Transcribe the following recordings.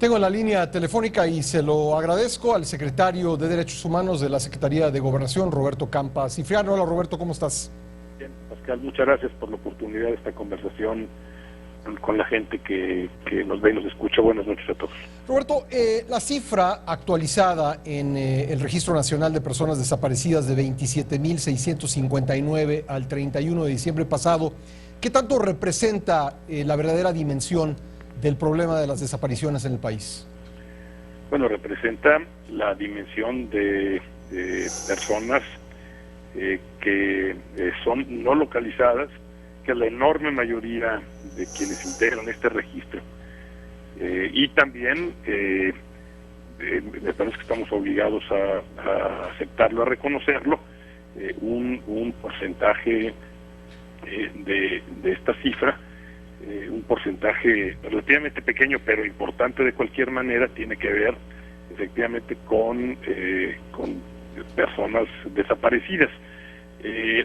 Tengo en la línea telefónica y se lo agradezco al secretario de Derechos Humanos de la Secretaría de Gobernación, Roberto Campa Cifriano. Hola Roberto, ¿cómo estás? Bien, Pascal, muchas gracias por la oportunidad de esta conversación con la gente que nos ve y nos escucha. Buenas noches a todos. Roberto, la cifra actualizada en el Registro Nacional de Personas Desaparecidas de 27.659 al 31 de diciembre pasado, ¿qué tanto representa la verdadera dimensión del problema de las desapariciones en el país? Bueno, representa la dimensión de personas que son no localizadas, que es la enorme mayoría de quienes integran este registro. Y también me parece que estamos obligados a aceptarlo, a reconocerlo, un porcentaje de esta cifra, un porcentaje relativamente pequeño pero importante de cualquier manera, tiene que ver efectivamente con personas desaparecidas.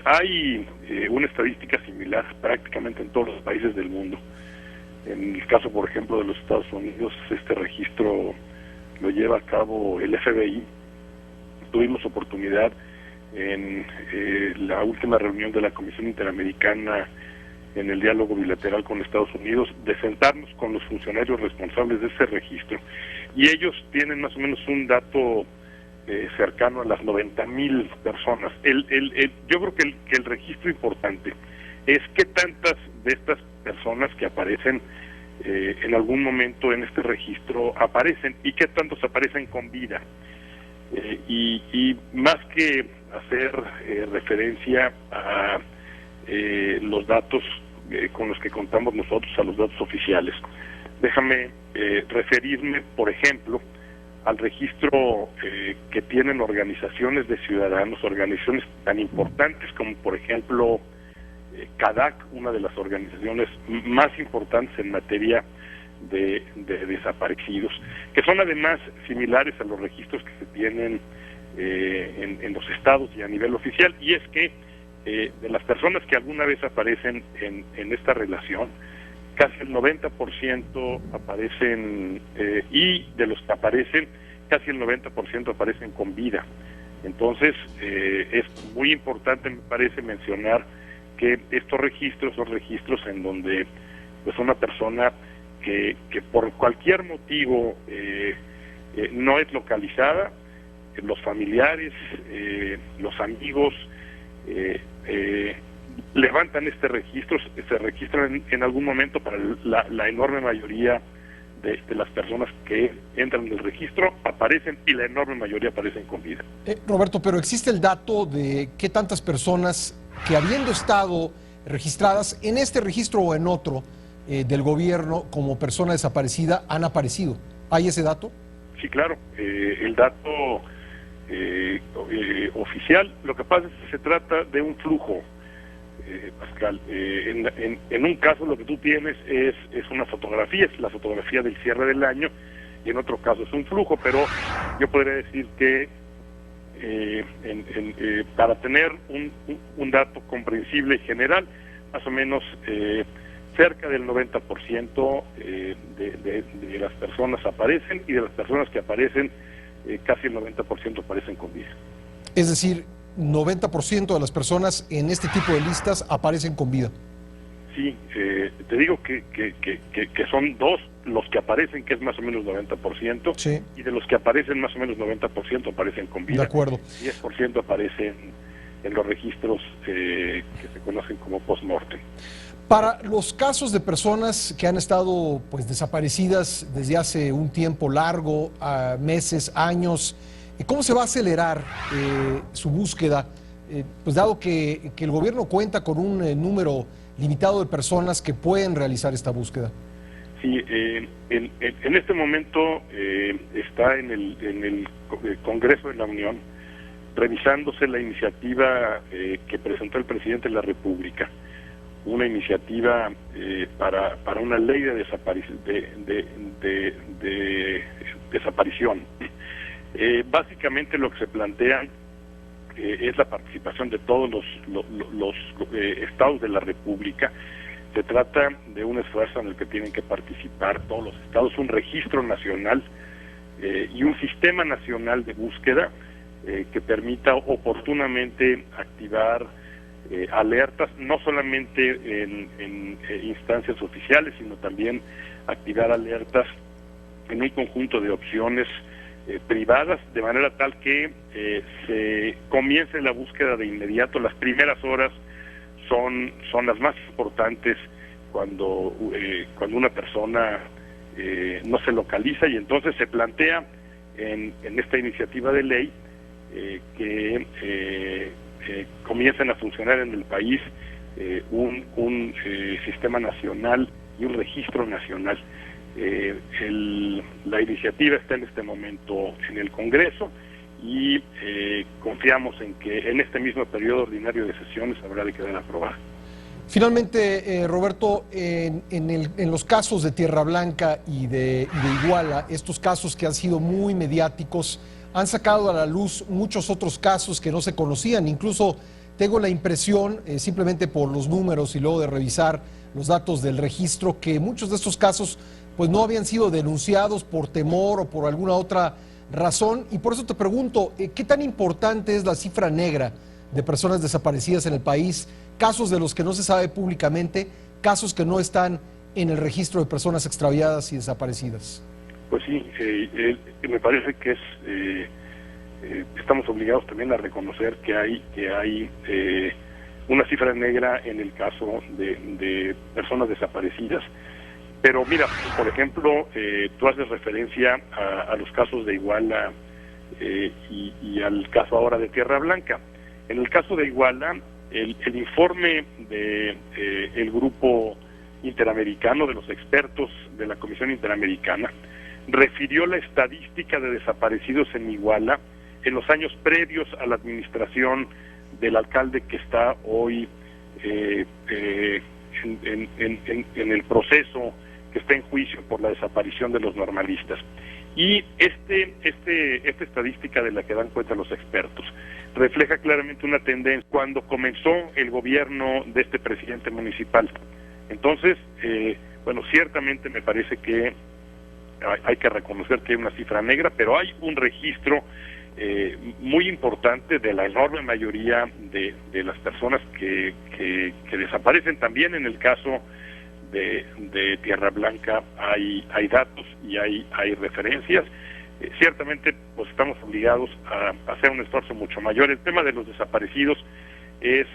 Hay una estadística similar prácticamente en todos los países del mundo. En el caso, por ejemplo, de los Estados Unidos, este registro lo lleva a cabo el FBI. Tuvimos oportunidad en la última reunión de la Comisión Interamericana en el diálogo bilateral con Estados Unidos, de sentarnos con los funcionarios responsables de ese registro, y ellos tienen más o menos un dato cercano a las 90,000 personas. Yo creo que el registro importante es qué tantas de estas personas que aparecen en algún momento en este registro aparecen y qué tantos aparecen con vida. Y más que hacer referencia a los datos con los que contamos nosotros, a los datos oficiales, déjame referirme, por ejemplo, al registro que tienen organizaciones de ciudadanos, organizaciones tan importantes como, por ejemplo, CADAC, una de las organizaciones más importantes en materia de desaparecidos, que son además similares a los registros que se tienen en los estados y a nivel oficial, y es que de las personas que alguna vez aparecen en esta relación, casi el 90% aparecen, y de los que aparecen, casi el 90% aparecen con vida. Entonces, es muy importante, me parece, mencionar que estos registros son registros en donde pues una persona que por cualquier motivo no es localizada, los familiares, los amigos, levantan este registro, se registran en algún momento. Para la enorme mayoría de las personas que entran en el registro aparecen, y la enorme mayoría aparecen con vida. Roberto, pero ¿existe el dato de qué tantas personas que, habiendo estado registradas en este registro o en otro del gobierno como persona desaparecida, han aparecido? ¿Hay ese dato? Sí, claro. El dato oficial, lo que pasa es que se trata de un flujo, Pascal. En un caso lo que tú tienes es una fotografía, es la fotografía del cierre del año, y en otro caso es un flujo, pero yo podría decir que para tener un dato comprensible y general, más o menos cerca del 90% de las personas aparecen, y de las personas que aparecen, casi el 90% aparecen con vida. Es decir, 90% de las personas en este tipo de listas aparecen con vida. Sí, te digo que son dos los que aparecen, que es más o menos 90%, sí. Y de los que aparecen, más o menos 90% aparecen con vida. De acuerdo. 10% aparecen en los registros que se conocen como post-mortem. Para los casos de personas que han estado pues desaparecidas desde hace un tiempo largo, meses, años, ¿cómo se va a acelerar su búsqueda? Pues dado que el gobierno cuenta con un número limitado de personas que pueden realizar esta búsqueda. Sí, en este momento está en el Congreso de la Unión revisándose la iniciativa que presentó el presidente de la República, una iniciativa para una ley de desaparición. Básicamente lo que se plantea es la participación de todos los estados de la República. Se trata de un esfuerzo en el que tienen que participar todos los estados, un registro nacional y un sistema nacional de búsqueda que permita oportunamente activar alertas, no solamente en instancias oficiales, sino también activar alertas en un conjunto de opciones privadas, de manera tal que se comience la búsqueda de inmediato. Las primeras horas son las más importantes cuando una persona no se localiza, y entonces se plantea en esta iniciativa de ley que comiencen a funcionar en el país un sistema nacional y un registro nacional. La iniciativa está en este momento en el Congreso y confiamos en que en este mismo periodo ordinario de sesiones habrá de quedar aprobada. Finalmente, Roberto, en los casos de Tierra Blanca y de Iguala, estos casos que han sido muy mediáticos, han sacado a la luz muchos otros casos que no se conocían. Incluso tengo la impresión, simplemente por los números y luego de revisar los datos del registro, que muchos de estos casos pues no habían sido denunciados por temor o por alguna otra razón. Y por eso te pregunto, ¿qué tan importante es la cifra negra de personas desaparecidas en el país? Casos de los que no se sabe públicamente, casos que no están en el registro de personas extraviadas y desaparecidas. Pues sí, me parece que estamos obligados también a reconocer que hay una cifra negra en el caso de personas desaparecidas. Pero mira, por ejemplo, tú haces referencia a los casos de Iguala y al caso ahora de Tierra Blanca. En el caso de Iguala, el informe del grupo interamericano, de los expertos de la Comisión Interamericana, refirió la estadística de desaparecidos en Iguala en los años previos a la administración del alcalde que está hoy en el proceso, que está en juicio por la desaparición de los normalistas. Y esta estadística de la que dan cuenta los expertos refleja claramente una tendencia cuando comenzó el gobierno de este presidente municipal. Entonces, bueno, ciertamente me parece que hay que reconocer que hay una cifra negra, pero hay un registro muy importante de la enorme mayoría de las personas que desaparecen. También en el caso de Tierra Blanca hay datos y hay referencias. Ciertamente pues estamos obligados a hacer un esfuerzo mucho mayor. El tema de los desaparecidos es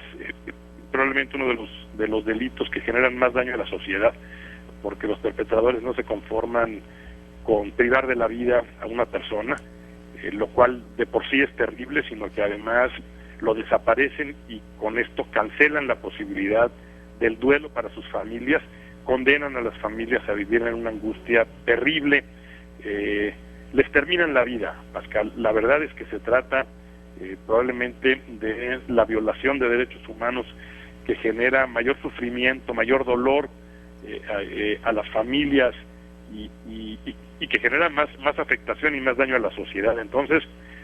probablemente uno de los delitos que generan más daño a la sociedad, porque los perpetradores no se conforman con privar de la vida a una persona, lo cual de por sí es terrible, sino que además lo desaparecen y con esto cancelan la posibilidad del duelo para sus familias, condenan a las familias a vivir en una angustia terrible, les terminan la vida, Pascal. La verdad es que se trata probablemente de la violación de derechos humanos que genera mayor sufrimiento, mayor dolor a las familias y que genera más afectación y más daño a la sociedad. Entonces,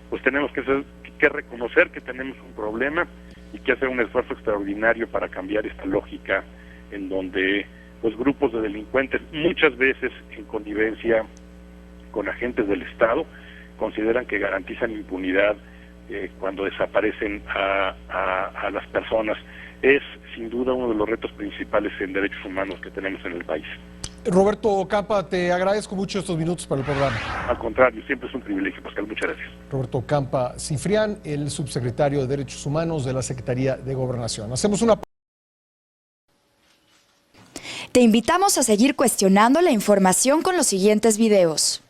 pues tenemos que reconocer que tenemos un problema y que hacer un esfuerzo extraordinario para cambiar esta lógica en donde pues grupos de delincuentes, muchas veces en connivencia con agentes del Estado, consideran que garantizan impunidad cuando desaparecen a las personas. Es sin duda uno de los retos principales en derechos humanos que tenemos en el país. Roberto Campa, te agradezco mucho estos minutos para el programa. Al contrario, siempre es un privilegio, Pascal. Muchas gracias. Roberto Campa Cifrián, el subsecretario de Derechos Humanos de la Secretaría de Gobernación. Hacemos una... Te invitamos a seguir cuestionando la información con los siguientes videos.